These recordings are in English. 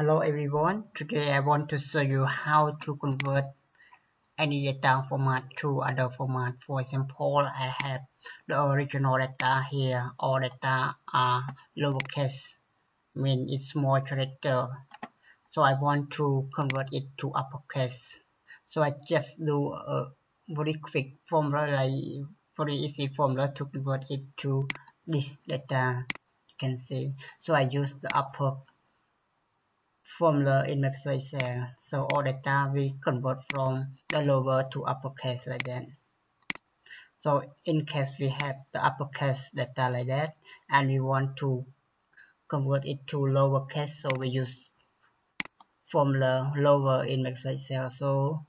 Hello everyone, today I want to show you how to convert any data format to other format. For example, I have the original data here. All data are lowercase, mean it's small character. So I want to convert it to uppercase. So I just do a very quick formula, like very easy formula to convert it to this data. You can see. So I use the upper formula in Microsoft Excel. So all data we convert from the lower to uppercase like that. So in case we have the uppercase data like that, and we want to convert it to lowercase, so we use formula lower in Microsoft Excel.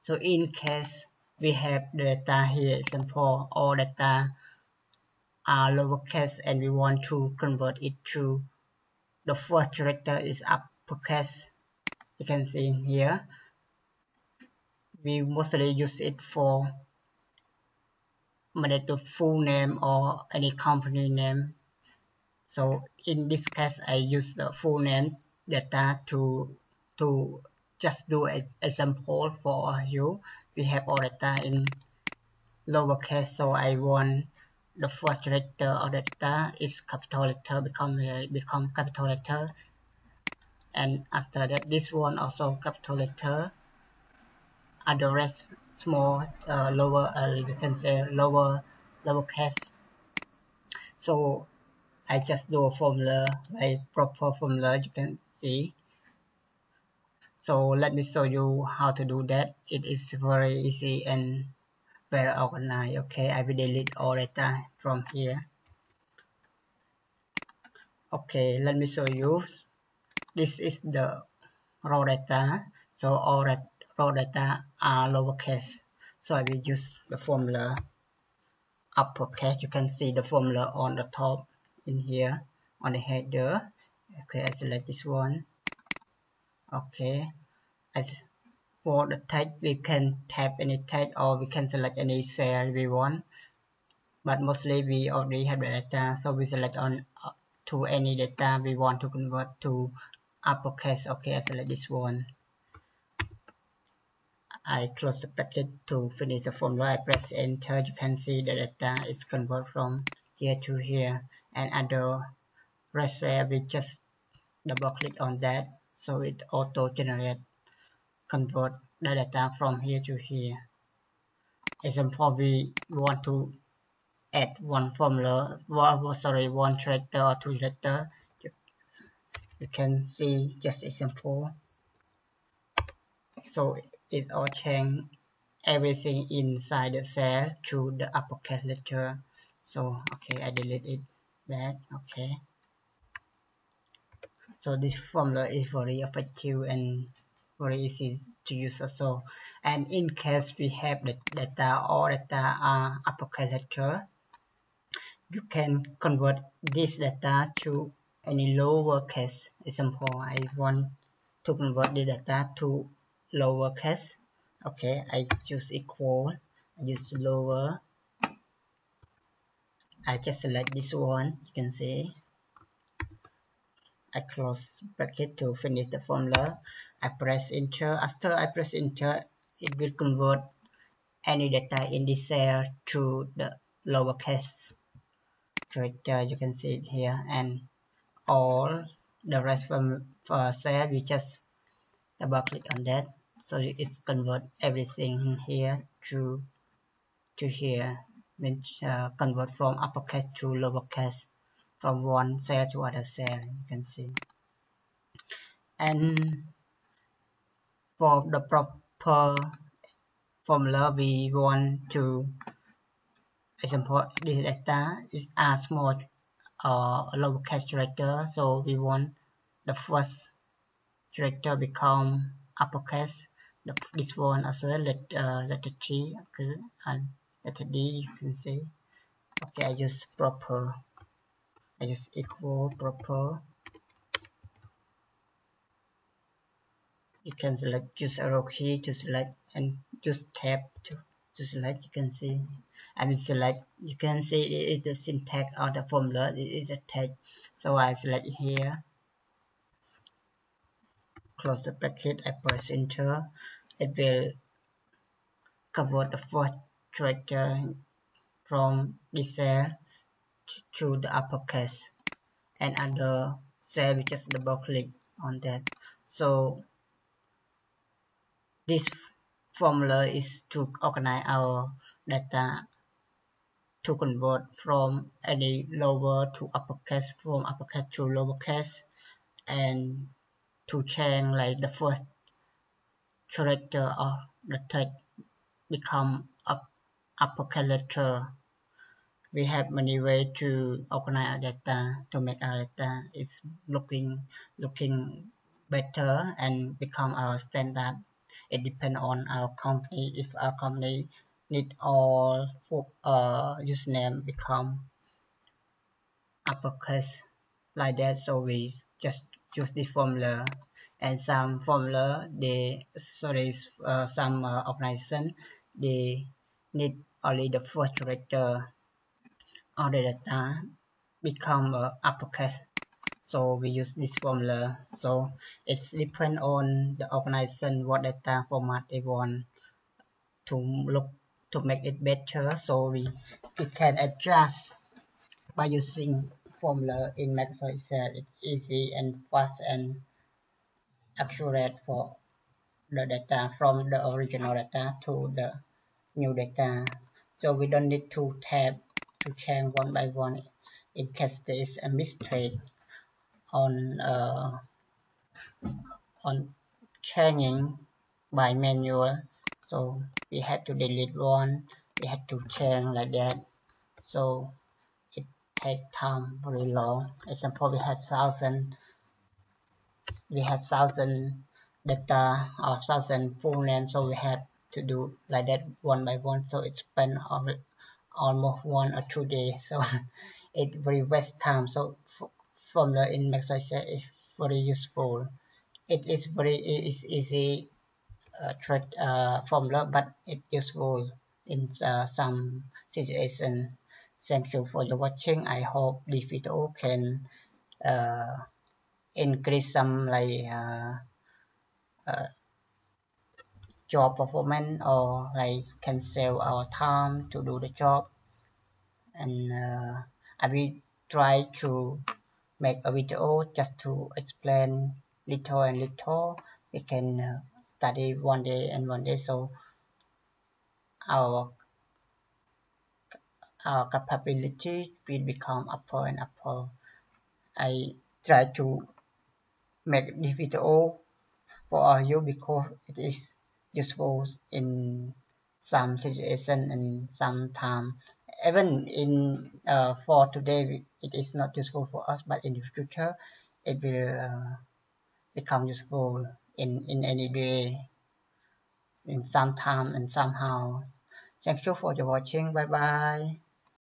So in case we have the data here, example, all data are lowercase, and we want to convert it to the first character is uppercase. You can see in here. We mostly use it for the full name or any company name. So in this case, I use the full name data to just do an example for you. We have all data in lowercase, so I want the first letter of the data is capital letter become capital letter, and after that this one also capital letter. Other rest small lower we can say lowercase. So I just do a formula like proper formula, you can see. So let me show you how to do that. It is very easy and well organized. Okay, I will delete all data from here. Okay, let me show you. This is the raw data. So all that raw data are lowercase. So I will use the formula uppercase. You can see the formula on the top in here on the header. Okay, I select this one. Okay, as for the text, we can tap any text or we can select any cell we want, but mostly we already have the data, so we select on to any data we want to convert to uppercase. Okay, I select this one. I close the bracket to finish the formula. I press enter. You can see the data is converted from here to here, and other rest we just double click on that, so it auto generate convert the data from here to here. Example, we want to add one formula, one character or two character. You can see just example. So it all change everything inside the cell to the uppercase letter. So okay, I delete it back. Okay. So this formula is very effective and very easy to use also. And in case we have the data or data are uppercase letter, you can convert this data to any lowercase. Example, I want to convert the data to lowercase. Okay, I choose equal, I use lower. I just select this one, you can see. I close bracket to finish the formula. I press enter. After I press enter, it will convert any data in this cell to the lowercase character. You can see it here, and all the rest from cell we just double click on that, so it convert everything here to here, means convert from uppercase to lowercase, from one cell to other cell. You can see. And for the proper formula, we want to example this data is a small lowercase character, so we want the first character become uppercase. This one also letter T, and letter D, you can see. Okay, I use proper. I use equal proper. You can select, choose arrow key to select, and just tab to select. You can see. I will select. You can see it is the syntax of the formula. It is the text. So I select here. close the bracket, I press enter. It will convert the first character from this cell to the uppercase, and under cell we just double click on that. So this formula is to organize our data to convert from any lower to uppercase, from uppercase to lowercase, and to change like the first character of the text become uppercase letter. We have many ways to organize our data to make our data is looking better and become our standard. It depends on our company. If our company need all username become uppercase like that, so we just use this formula. And some formula some organization they need only the first character of the data become uppercase, so we use this formula. So it depends on the organization what data format they want to look to make it better, so we can adjust by using formula in Microsoft Excel. It's easy and fast and accurate for the data from the original data to the new data. So we don't need to tab to change one by one in case there is a mistake on changing by manual. So we had to delete one, we had to change like that. So it take time very long. Example, we have thousand data or thousand full name, so we have to do like that one by one. So it spend almost 1 or 2 days. So it very waste time. So formula in Microsoft Excel is very useful. It is very easy formula, but it useful in some situation. Thank you for your watching. I hope this video can uh, increase some like job performance, or like can save our time to do the job. And I will try to make a video just to explain little and little. We can study one day and one day, so our capability will become upper and upper. I try to make this video for you because it is useful in some situation and some time. Even in for today, it is not useful for us, but in the future, it will become useful in any day, in some time and somehow. Thank you for your watching. Bye bye.